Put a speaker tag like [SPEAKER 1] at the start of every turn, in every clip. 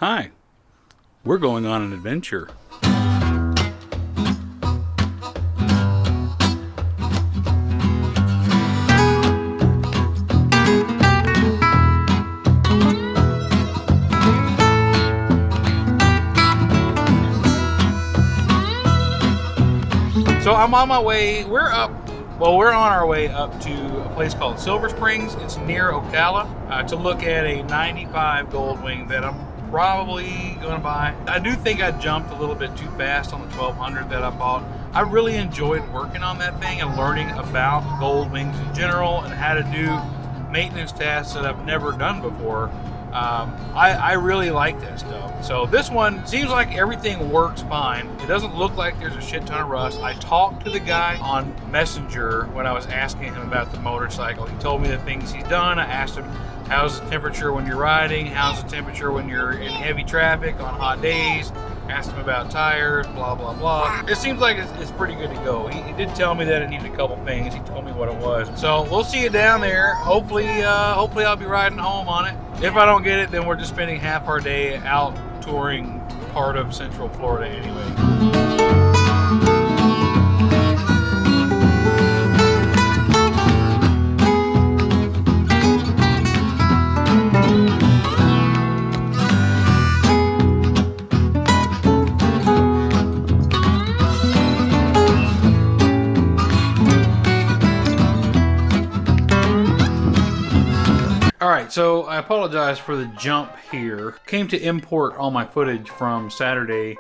[SPEAKER 1] Hi, we're going on an adventure. So I'm on my way, we're on our way up to a place called Silver Springs. It's near Ocala to look at a 95 Goldwing that I'm probably going to buy. I do think I jumped a little bit too fast on the 1200 that I bought. I really enjoyed working on that thing and learning about Goldwings in general and how to do maintenance tasks that I've never done before. I really like that stuff. So this one seems like everything works fine. It doesn't look like there's a shit ton of rust. I talked to the guy on Messenger when I was asking him about the motorcycle. He told me the things he's done. I asked him, how's the temperature when you're riding? How's the temperature when you're in heavy traffic on hot days? Asked him about tires, blah, blah, blah. It seems like it's pretty good to go. He did tell me that it needed a couple things. He told me what it was. So we'll see it down there. Hopefully I'll be riding home on it. If I don't get it, then we're just spending half our day out touring part of Central Florida anyway. Alright, so I apologize for the jump here. Came to import all my footage from Saturday.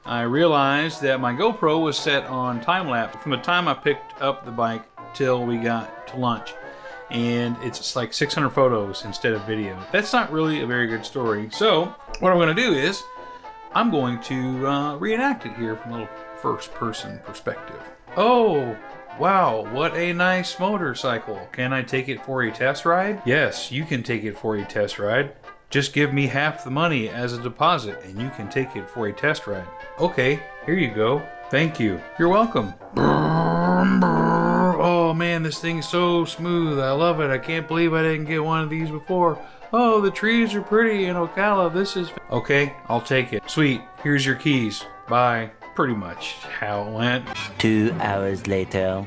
[SPEAKER 1] I realized that my GoPro was set on time-lapse from the time I picked up the bike till we got to lunch. And it's like 600 photos instead of video. That's not really a very good story. So, what I'm going to do is, I'm going to reenact it here from a little first-person perspective. Oh! Wow, what a nice motorcycle. Can I take it for a test ride? Yes, you can take it for a test ride. Just give me half the money as a deposit and you can take it for a test ride. Okay, here you go. Thank you. You're welcome. Oh man, this thing's so smooth. I love it. I can't believe I didn't get one of these before. Oh, the trees are pretty in Ocala. This is... Okay, I'll take it. Sweet, here's your keys. Bye. Pretty much how it went.
[SPEAKER 2] 2 hours later.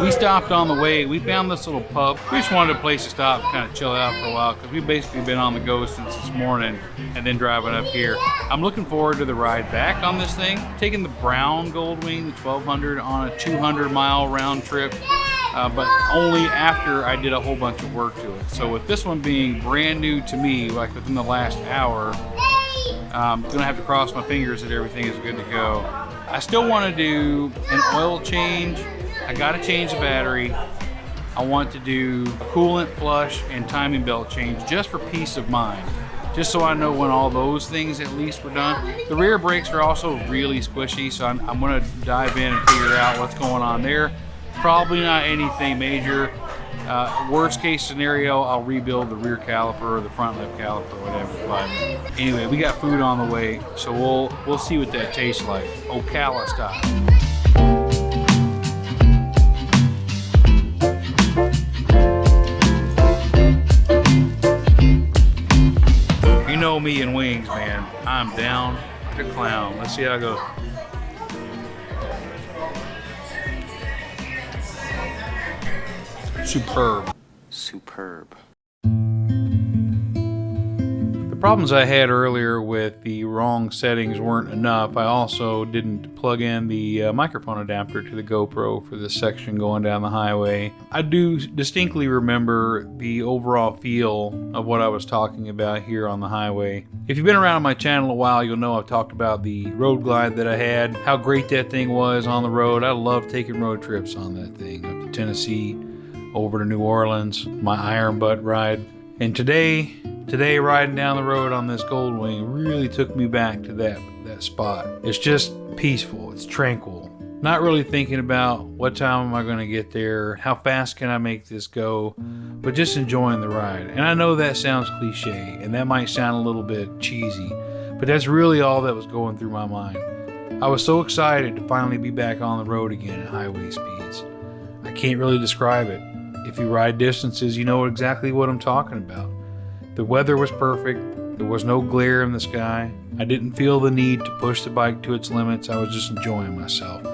[SPEAKER 1] We stopped on the way. We found this little pub. We just wanted a place to stop and kind of chill out for a while because we've basically been on the go since this morning and then driving up here. I'm looking forward to the ride back on this thing. Taking the brown Goldwing, the 1200, on a 200-mile round trip. But only after I did a whole bunch of work to it. So with this one being brand new to me, like within the last hour, I'm gonna have to cross my fingers that everything is good to go. I still want to do an oil change. I gotta change the battery. I want to do a coolant flush and timing belt change just for peace of mind. Just so I know when all those things at least were done. The rear brakes are also really squishy, so I'm gonna dive in and figure out what's going on there. Probably not anything major. Worst case scenario, I'll rebuild the rear caliper or the front left caliper, whatever. But anyway, we got food on the way, so we'll see what that tastes like, Ocala style. You know me and wings, man. I'm down to clown. Let's see how it goes. Superb.
[SPEAKER 2] Superb.
[SPEAKER 1] The problems I had earlier with the wrong settings weren't enough. I also didn't plug in the microphone adapter to the GoPro for this section going down the highway. I do distinctly remember the overall feel of what I was talking about here on the highway. If you've been around my channel a while, you'll know I've talked about the road glide that I had, how great that thing was on the road. I love taking road trips on that thing up to Tennessee, over to New Orleans, my iron butt ride. And today riding down the road on this Goldwing really took me back to that spot. It's just peaceful, it's tranquil. Not really thinking about what time am I going to get there, how fast can I make this go, but just enjoying the ride. And I know that sounds cliche, and that might sound a little bit cheesy, but that's really all that was going through my mind. I was so excited to finally be back on the road again at highway speeds. I can't really describe it. If you ride distances, you know exactly what I'm talking about. The weather was perfect. There was no glare in the sky. I didn't feel the need to push the bike to its limits. I was just enjoying myself.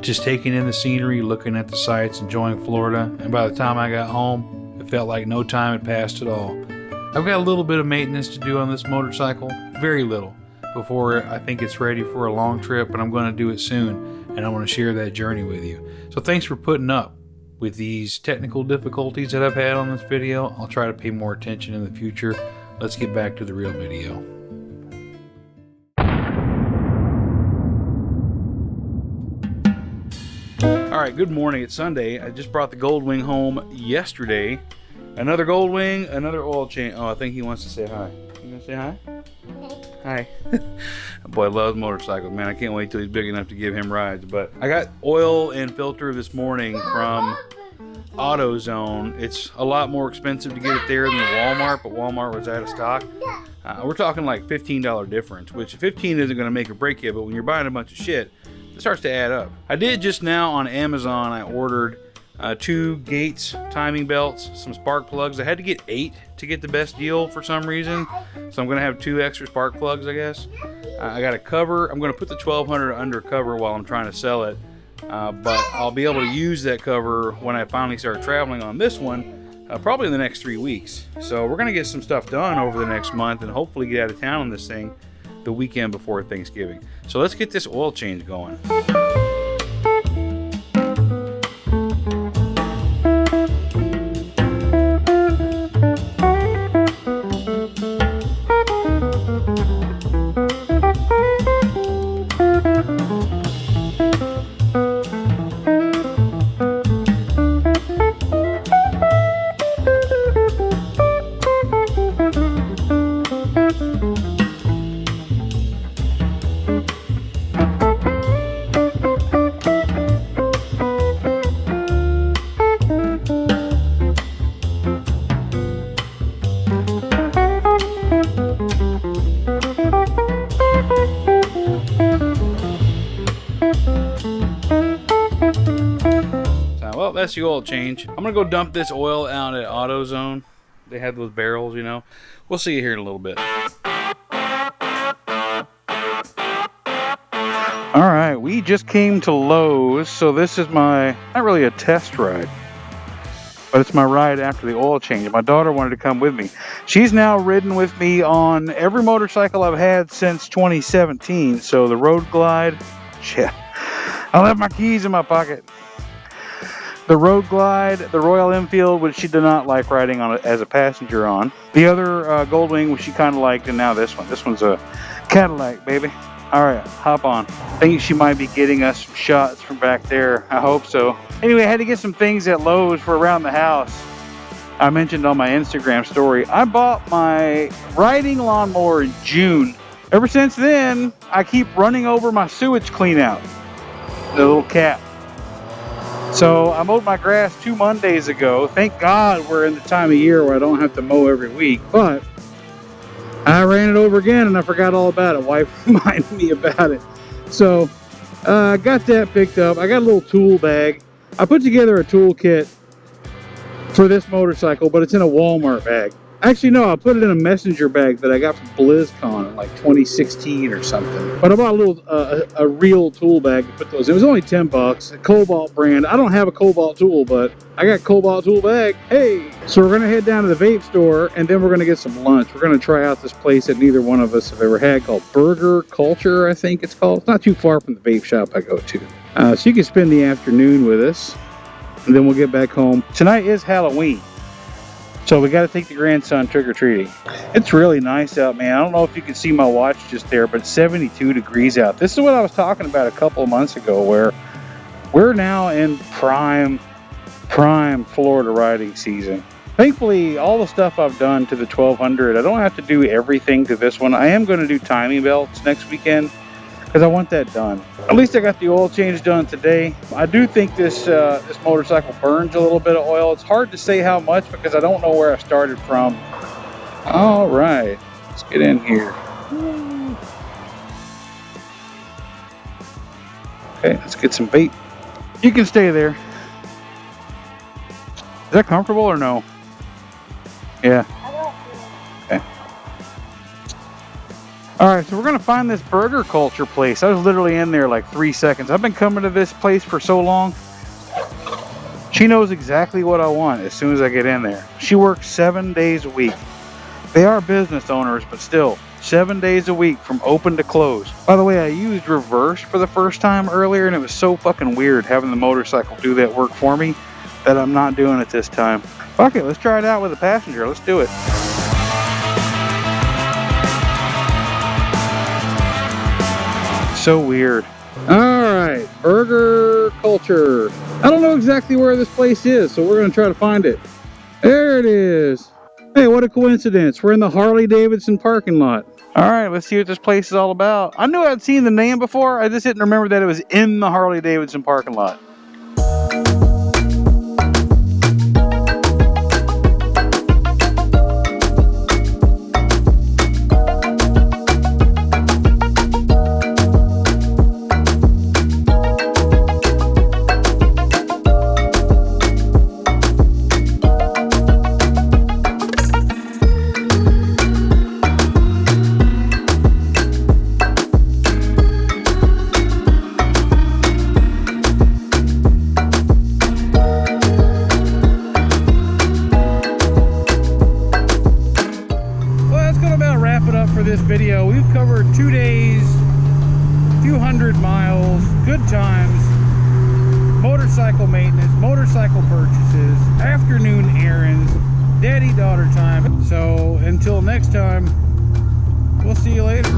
[SPEAKER 1] Just taking in the scenery, looking at the sights, enjoying Florida. And by the time I got home, it felt like no time had passed at all. I've got a little bit of maintenance to do on this motorcycle. Very little. Before I think it's ready for a long trip, but I'm going to do it soon. And I want to share that journey with you. So thanks for putting up with these technical difficulties that I've had on this video. I'll try to pay more attention in the future. Let's get back to the real video. Alright, good morning. It's Sunday. I just brought the Goldwing home yesterday. Another Goldwing, another oil change. Oh, I think he wants to say hi. You gonna say hi? Hi. Boy, loves motorcycles, man. I can't wait till he's big enough to give him rides. But I got oil and filter this morning from AutoZone. It's a lot more expensive to get it there than the Walmart, but Walmart was out of stock. We're talking like $15 difference, which 15 isn't going to make or break you, but when you're buying a bunch of shit, it starts to add up. I did just now on Amazon, I ordered 2 Gates timing belts, some spark plugs. I had to get 8 to get the best deal for some reason, so I'm going to have 2 extra spark plugs, I guess. I got a cover. I'm going to put the 1200 under cover while I'm trying to sell it, but I'll be able to use that cover when I finally start traveling on this one, probably in the next 3 weeks. So we're going to get some stuff done over the next month and hopefully get out of town on this thing the weekend before Thanksgiving. So let's get this oil change going. Well, that's the oil change. I'm gonna go dump this oil out at AutoZone. They have those barrels, you know. We'll see you here in a little bit. All right, we just came to Lowe's, so this is my, not really a test ride, but it's my ride after the oil change. My daughter wanted to come with me. She's now ridden with me on every motorcycle I've had since 2017. So the Road Glide, yeah, I left my keys in my pocket. The Road Glide, the Royal Enfield, which she did not like riding on as a passenger on. The other Goldwing, which she kind of liked, and now this one. This one's a Cadillac, baby. All right, hop on. I think she might be getting us some shots from back there. I hope so. Anyway, I had to get some things at Lowe's for around the house. I mentioned on my Instagram story, I bought my riding lawnmower in June. Ever since then, I keep running over my sewage clean out, the little cap. So I mowed my grass 2 Mondays ago. Thank God we're in the time of year where I don't have to mow every week. But I ran it over again and I forgot all about it. Wife reminded me about it. So I got that picked up. I got a little tool bag. I put together a tool kit for this motorcycle, but it's in a Walmart bag. Actually, no, I put it in a messenger bag that I got from BlizzCon in like 2016 or something. But I bought a little, a real tool bag to put those in. It was only 10 bucks, a Cobalt brand. I don't have a Cobalt tool, but I got Cobalt tool bag. Hey! So we're gonna head down to the vape store and then we're gonna get some lunch. We're gonna try out this place that neither one of us have ever had called Burger Culture, I think it's called. It's not too far from the vape shop I go to. So you can spend the afternoon with us and then we'll get back home. Tonight is Halloween. So we got to take the grandson trick-or-treating. It's really nice out, man. I don't know if you can see my watch just there, but it's 72 degrees out. This is what I was talking about a couple of months ago, where we're now in prime Florida riding season. Thankfully, all the stuff I've done to the 1200, I don't have to do everything to this one. I am going to do timing belts next weekend because I want that done. At least I got the oil change done today. I do think this this motorcycle burns a little bit of oil. It's hard to say how much because I don't know where I started from. All right, let's get in here. Okay, let's get some vape. You can stay there. Is that comfortable or no? Yeah.
[SPEAKER 3] All right, so we're gonna find this burger culture place. I was literally in there like 3 seconds. I've been coming to this place for so long. She knows exactly what I want as soon as I get in there. She works 7 days a week. They are business owners, but still, 7 days a week from open to close. By the way, I used reverse for the first time earlier, and it was so fucking weird having the motorcycle do that work for me that I'm not doing it this time. Fuck it, let's try it out with a passenger. Let's do it. So weird. Alright, burger culture. I don't know exactly where this place is, so we're going to try to find it. There it is. Hey, what a coincidence. We're in the Harley Davidson parking lot. Alright, let's see what this place is all about. I knew I'd seen the name before, I just didn't remember that it was in the Harley Davidson parking lot. This video, we've covered 2 days, few hundred miles, good times, motorcycle maintenance, motorcycle purchases, afternoon errands, daddy-daughter time. So until next time, we'll see you later.